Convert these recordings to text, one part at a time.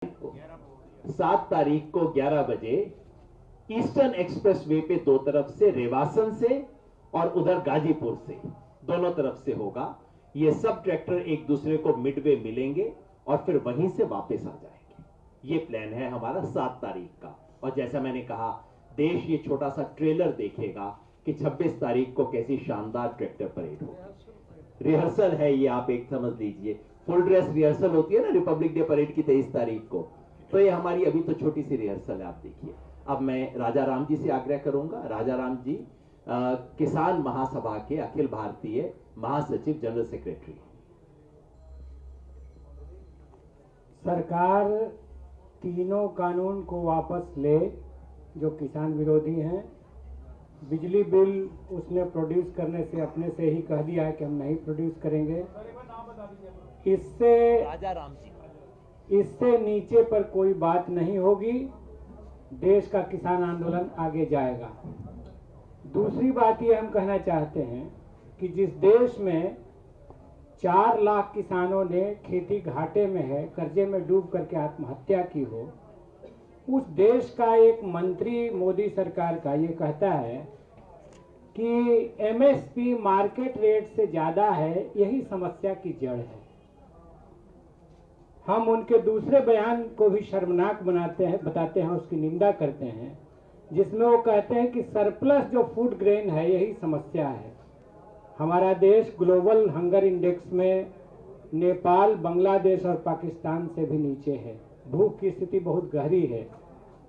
7 तारीख को 11 बजे ईस्टर्न एक्सप्रेस वे पे दो तरफ से, रेवासन से और उधर गाजीपुर से, दोनों तरफ से होगा। ये सब ट्रैक्टर एक दूसरे को मिडवे मिलेंगे और फिर वहीं से वापस आ जाएंगे। ये प्लान है हमारा 7 तारीख का। और जैसा मैंने कहा, देश ये छोटा सा ट्रेलर देखेगा कि 26 तारीख को कैसी शानदार ट्रैक्टर परेड होगी। रिहर्सल है ये, आप एक समझ लीजिए, फुल ड्रेस रिहर्सल होती है ना रिपब्लिक डे परेड की 23 तारीख को, तो ये हमारी अभी तो छोटी सी रिहर्सल है, आप देखिए। अब मैं राजा राम जी से आग्रह करूंगा। राजा राम जी किसान महासभा के अखिल भारतीय महासचिव, जनरल सेक्रेटरी। सरकार तीनों कानून को वापस ले जो किसान विरोधी हैं। बिजली बिल उसने प्रोड्यूस करने से अपने से ही कह दिया है कि हम नहीं प्रोड्यूस करेंगे। इससे राजा राम जी, इससे नीचे पर कोई बात नहीं होगी। देश का किसान आंदोलन आगे जाएगा। दूसरी बात ये हम कहना चाहते हैं कि जिस देश में 4 लाख किसानों ने खेती घाटे में है, कर्जे में डूब करके आत्महत्या की हो, उस देश का एक मंत्री मोदी सरकार का ये कहता है कि एमएसपी मार्केट रेट से ज्यादा है, यही समस्या की जड़ है। हम उनके दूसरे बयान को भी शर्मनाक बताते हैं, उसकी निंदा करते हैं, जिसमें वो कहते हैं कि सरप्लस जो फूड ग्रेन है यही समस्या है। हमारा देश ग्लोबल हंगर इंडेक्स में नेपाल, बांग्लादेश और पाकिस्तान से भी नीचे है। भूख की स्थिति बहुत गहरी है।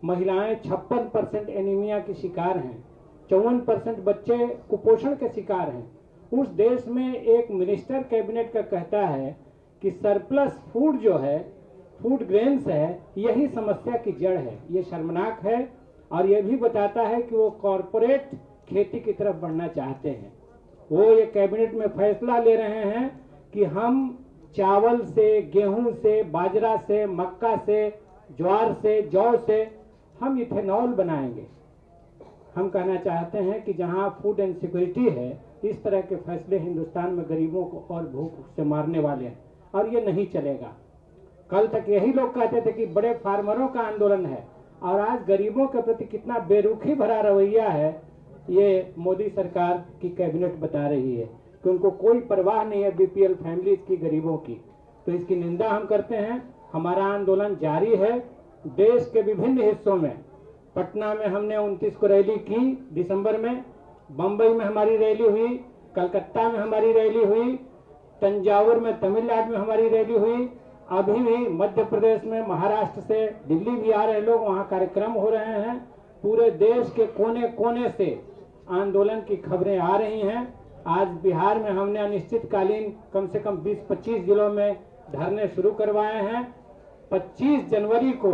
महिलाएं 56% एनीमिया की शिकार हैं। 54% बच्चे कुपोषण के शिकार हैं। उस देश में एक मिनिस्टर कैबिनेट का कहता है कि सरप्लस फूड जो है, फूड ग्रेन्स है, यही समस्या की जड़ है। ये शर्मनाक है और ये भी बताता है कि वो कॉरपोरेट खेती की तरफ बढ़ना चाहते हैं। वो ये कैबिनेट में फैसला ले रहे हैं कि हम चावल से, गेहूं से, बाजरा से, मक्का से, ज्वार से, जौ से हम इथेनॉल बनाएंगे। हम कहना चाहते हैं कि जहां फूड एंड सिक्योरिटी है, इस तरह के फैसले हिंदुस्तान में गरीबों को और भूख से मारने वाले हैं और ये नहीं चलेगा। कल तक यही लोग कहते थे कि बड़े फार्मरों का आंदोलन है, और आज गरीबों के प्रति कितना बेरुखी भरा रवैया है ये मोदी सरकार की कैबिनेट बता रही है कि उनको कोई परवाह नहीं है बीपीएल फैमिलीज की, गरीबों की। तो इसकी निंदा हम करते हैं। हमारा आंदोलन जारी है। देश के विभिन्न हिस्सों में, पटना में हमने 29 को रैली की दिसंबर में, बंबई में हमारी रैली हुई, कलकत्ता में हमारी रैली हुई, तंजावुर में, तमिलनाडु में हमारी रैली हुई, अभी भी मध्य प्रदेश में, महाराष्ट्र से, दिल्ली भी आ रहे लोग, वहाँ कार्यक्रम हो रहे हैं। पूरे देश के कोने कोने से आंदोलन की खबरें आ रही हैं। आज बिहार में हमने अनिश्चितकालीन कम से कम 20-25 जिलों में धरने शुरू करवाए हैं। 25 जनवरी को,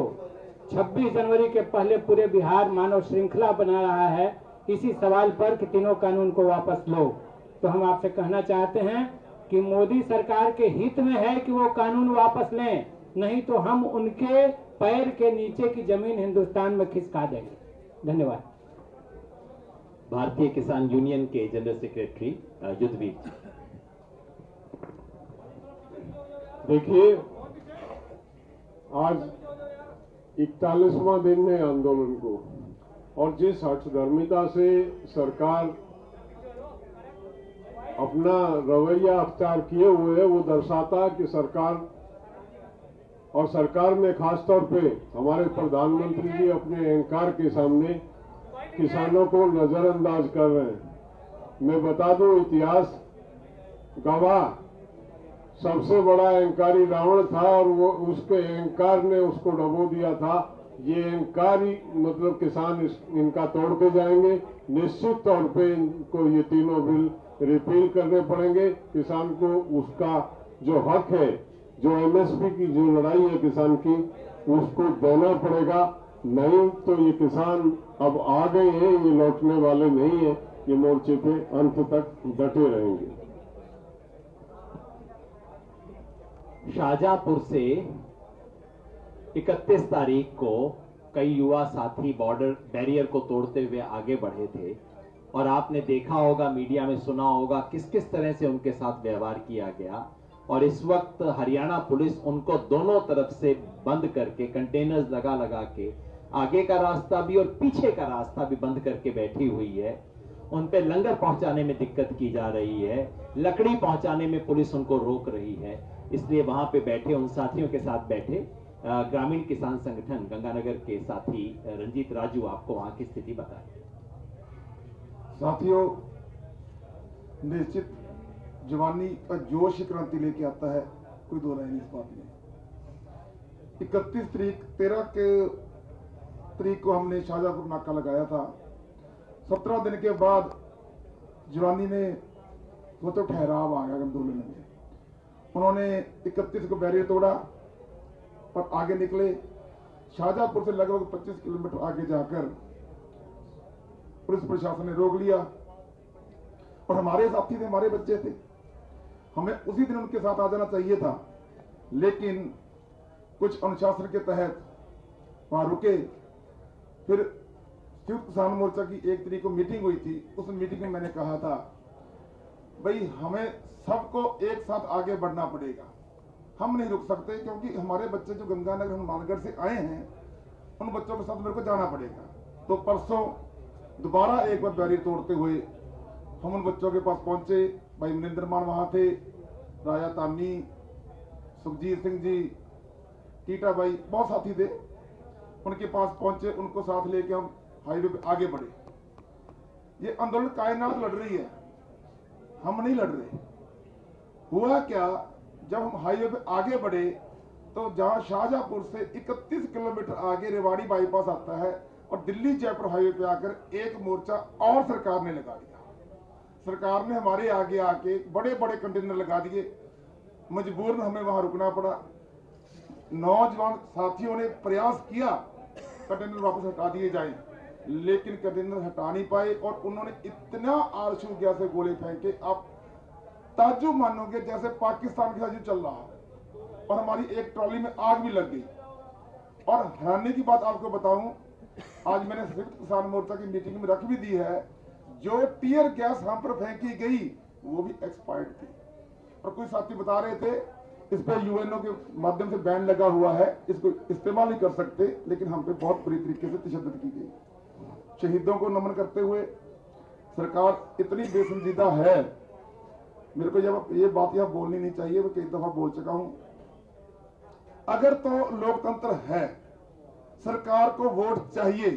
26 जनवरी के पहले पूरे बिहार मानव श्रृंखला बना रहा है इसी सवाल पर कि तीनों कानून को वापस लो। तो हम आपसे कहना चाहते हैं कि मोदी सरकार के हित में है कि वो कानून वापस लें, नहीं तो हम उनके पैर के नीचे की जमीन हिंदुस्तान में खिसका देंगे। धन्यवाद। भारतीय किसान यूनियन के जनरल सेक्रेटरी युद्धवीर जी। देखिए, आज 41वां दिन है आंदोलन को, और जिस हठधर्मिता से सरकार अपना रवैया अख्तियार किए हुए है, वो दर्शाता है कि सरकार, और सरकार में खासतौर पे हमारे प्रधानमंत्री जी अपने अहंकार के सामने किसानों को नजरअंदाज कर रहे हैं। मैं बता दूं, इतिहास गवाह, सबसे बड़ा अहंकारी रावण था और वो उसके अहंकार ने उसको डबो दिया था। ये अहंकार ही मतलब किसान इनका तोड़ के जाएंगे। निश्चित तौर पे इनको ये तीनों बिल रिपील करने पड़ेंगे। किसान को उसका जो हक है, जो एमएसपी की जो लड़ाई है किसान की, उसको देना पड़ेगा। नहीं तो ये किसान अब आ गए हैं, ये लौटने वाले नहीं है। ये मोर्चे पे अंत तक डटे रहेंगे। शाहजहांपुर से 31 तारीख को कई युवा साथी बॉर्डर बैरियर को तोड़ते हुए आगे बढ़े थे, और आपने देखा होगा, मीडिया में सुना होगा किस किस तरह से उनके साथ व्यवहार किया गया। और इस वक्त हरियाणा पुलिस उनको दोनों तरफ से बंद करके कंटेनर्स लगा लगा के आगे का रास्ता भी और पीछे का रास्ता भी बंद करके बैठी हुई है। उन पे लंगर पहुंचाने में दिक्कत की जा रही है, लकड़ी पहुंचाने में पुलिस उनको रोक रही है। इसलिए वहां पे बैठे उन साथियों के साथ बैठे ग्रामीण किसान संगठन गंगानगर के साथी रंजीत राजू आपको वहां की स्थिति बताए। साथियों, निश्चित जवानी का जोश क्रांति लेके आता है, कोई दो राय नहीं इस बात में। 31 तारीख 13 के तारीख को हमने शाहजहांपुर नाका लगाया था। 17 दिन के बाद जवानी में वो तो ठहराव आ गया आंदोलन में। उन्होंने 31 को बैरियर तोड़ा और आगे निकले। शाहजहांपुर से लगभग 25 किलोमीटर आगे जाकर पुलिस प्रशासन ने रोक लिया और हमारे साथी थे, हमारे बच्चे थे, हमें उसी दिन उनके साथ आ जाना चाहिए था, लेकिन कुछ अनुशासन के तहत वहां रुके। फिर संयुक्त किसान मोर्चा की 1 तारीख को मीटिंग हुई थी। उस मीटिंग में मैंने कहा था भाई हमें सबको एक साथ आगे बढ़ना पड़ेगा, हम नहीं रुक सकते, क्योंकि हमारे बच्चे जो गंगानगर हनुमानगढ़ से आए हैं उन बच्चों के साथ मेरे को जाना पड़ेगा। तो परसों दोबारा एक बार बैरियर तोड़ते हुए हम उन बच्चों के पास पहुंचे। भाई मनिंदर मान वहां थे, राजा तानी, सुखजीत सिंह जी, टीटा भाई, बहुत साथी थे। उनके पास पहुंचे, उनको साथ लेके हम हाईवे पे आगे बढ़े। ये आंदोलन कायनात लड़ रही है, हम नहीं लड़ रहे। हुआ क्या, जब हम हाईवे पे आगे बढ़े तो जहां शाहजहांपुर से 31 किलोमीटर आगे रेवाड़ी बाईपास आता है और दिल्ली जयपुर हाईवे पे आकर एक मोर्चा और सरकार ने लगा दिया। सरकार ने हमारे आगे आके बड़े बड़े कंटेनर लगा दिए, मजबूरन हमें वहां रुकना पड़ा। नौजवान साथियों ने प्रयास किया कंटेनर वापस हटा दिए जाए, लेकिन कंटेनर हटा नहीं पाए और उन्होंने इतना आरशू गैस से गोले फेंके, आप ताज्जुब मानोगे जैसे पाकिस्तान के साथ जो चल रहा है। और हमारी एक ट्रॉली में आग भी लग गई। और हैरानी की बात आपको बताऊं, आज मैंने संयुक्त किसान मोर्चा की मीटिंग में रख भी दी है, जो टीयर गैस हम पर फेंकी गई वो भी एक्सपायर्ड थी। और कोई साथी बता रहे थे इस पे यूएनओ के माध्यम से बैन लगा हुआ है, इसको इस्तेमाल नहीं कर सकते, लेकिन हम पे बहुत बुरी तरीके से तशद्दुद की गई। शहीदों को नमन करते हुए सरकार इतनी बेसंजीदा है, मेरे को जब ये बात यहां बोलनी नहीं चाहिए, मैं कई दफा बोल चुका हूं। अगर तो लोकतंत्र है, सरकार को वोट चाहिए,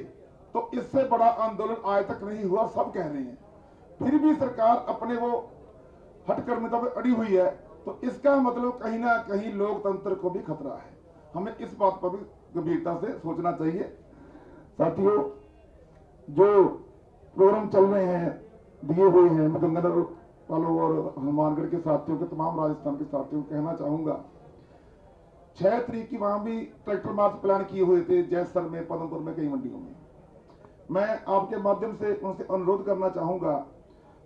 तो इससे बड़ा आंदोलन आज तक नहीं हुआ, सब कह रहे हैं। फिर भी सरकार अपने वो हठकर्मिता पे अड़ी हुई है, तो इसका मतलब कहीं ना कहीं लोकतंत्र को भी खतरा है। हमें इस बात पर भी गंभीरता से सोचना चाहिए। साथियों, जो प्रोग्राम चल रहे हैं, दिए हुए हैं, मैं गंगानगर वालों और हनुमानगढ़ के साथियों के, तमाम राजस्थान के साथियों को कहना चाहूंगा, 6 तारीख की वहां भी ट्रैक्टर मार्च प्लान किए हुए थे, जैसर में, पदमपुर में, कई मंडियों में। मैं आपके माध्यम से उनसे अनुरोध करना चाहूंगा,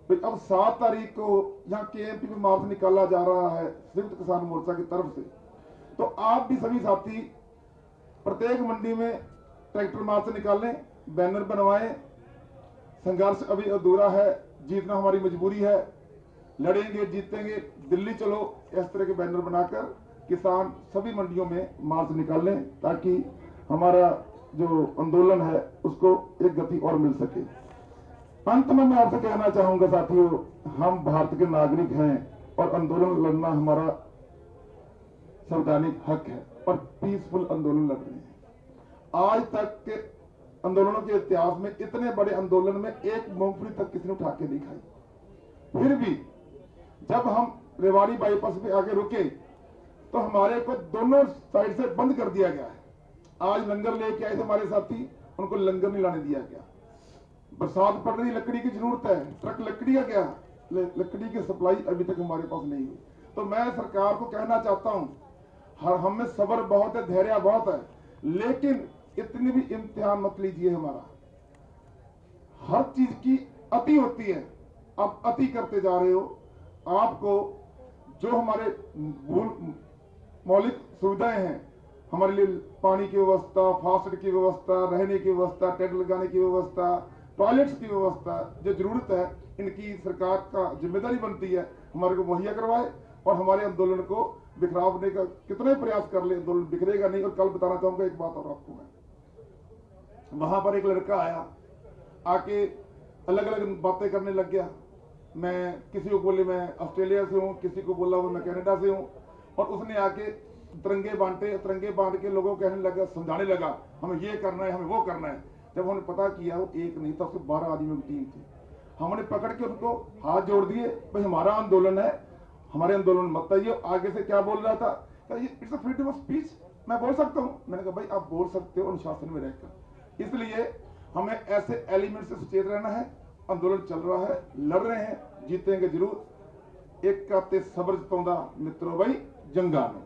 अब 7 तारीख को यहाँ केएमपी में मार्च निकाला जा रहा है संयुक्त किसान मोर्चा की तरफ से, तो आप भी सभी साथी प्रत्येक मंडी में ट्रैक्टर मार्च निकालें, बैनर बनवाएं। संघर्ष अभी अधूरा है, जीतना हमारी मजबूरी है, लड़ेंगे, जीतेंगे, दिल्ली चलो, इस तरह के बैनर बनाकर किसान सभी मंडियों में मार्च निकालें, ताकि हमारा जो आंदोलन है उसको एक गति और मिल सके। अंत में मैं आपसे कहना चाहूंगा साथियों, हम भारत के नागरिक हैं और आंदोलन लड़ना हमारा संवैधानिक हक है और पीसफुल आंदोलन लड़ रहे हैं। आज तक के आंदोलनों के इतिहास में इतने बड़े आंदोलन में एक मूंगफली तक किसी ने उठा के नहीं खाई। फिर भी जब हम रेवाड़ी बाईपास पे आगे रुके तो हमारे को दोनों साइड से बंद कर दिया गया है। आज लंगर लेके आए थे हमारे साथी, उनको लंगर नहीं लाने दिया गया। बरसात पड़ रही, लकड़ी की जरूरत है, ट्रक लकड़ी का क्या, लकड़ी की सप्लाई अभी तक हमारे पास नहीं हुई। तो मैं सरकार को कहना चाहता हूं, हम में सब्र बहुत है, धैर्य बहुत है, लेकिन इतनी भी इम्तिहान मत लीजिए हमारा। हर चीज की अति होती है, आप अति करते जा रहे हो। आपको जो हमारे मौलिक सुविधाएं हैं, हमारे लिए पानी की व्यवस्था, फास्ट की व्यवस्था, रहने की व्यवस्था, टेंट लगाने की व्यवस्था, टॉयलेट्स की व्यवस्था, जो जरूरत है, इनकी सरकार का जिम्मेदारी बनती है हमारे को मुहैया करवाए। और हमारे आंदोलन को बिखरावने का कितने प्रयास कर ले, आंदोलन बिखरेगा नहीं। और कल बताना चाहूंगा एक बात और आपको, मैं वहां पर एक लड़का आया, आके अलग अलग बातें करने लग गया। मैं किसी को बोले मैं ऑस्ट्रेलिया से हूँ, किसी को बोला वो मैं कनाडा से हूँ, और उसने आके तिरंगे बांट के लोगों को कहने लगा, समझाने लगा हमें ये करना है, हमें वो करना है। जब हमने पता किया वो एक नहीं था, उसके 12 आदमियों की टीम थी। हमने पकड़ के उनको हाथ जोड़ दिए, भाई हमारा आंदोलन है, हमारे आंदोलन मत आइए। आगे से क्या बोल रहा था, it's a freedom of speech, मैं बोल सकता हूँ। मैंने कहा भाई आप बोल सकते हो अनुशासन में रहकर। इसलिए हमें ऐसे एलिमेंट से सचेत रहना है। आंदोलन चल रहा है, लड़ रहे हैं, जीतेंगे जरूर। एक काते सब्र जताउंदा मित्रों भाई जंगा में।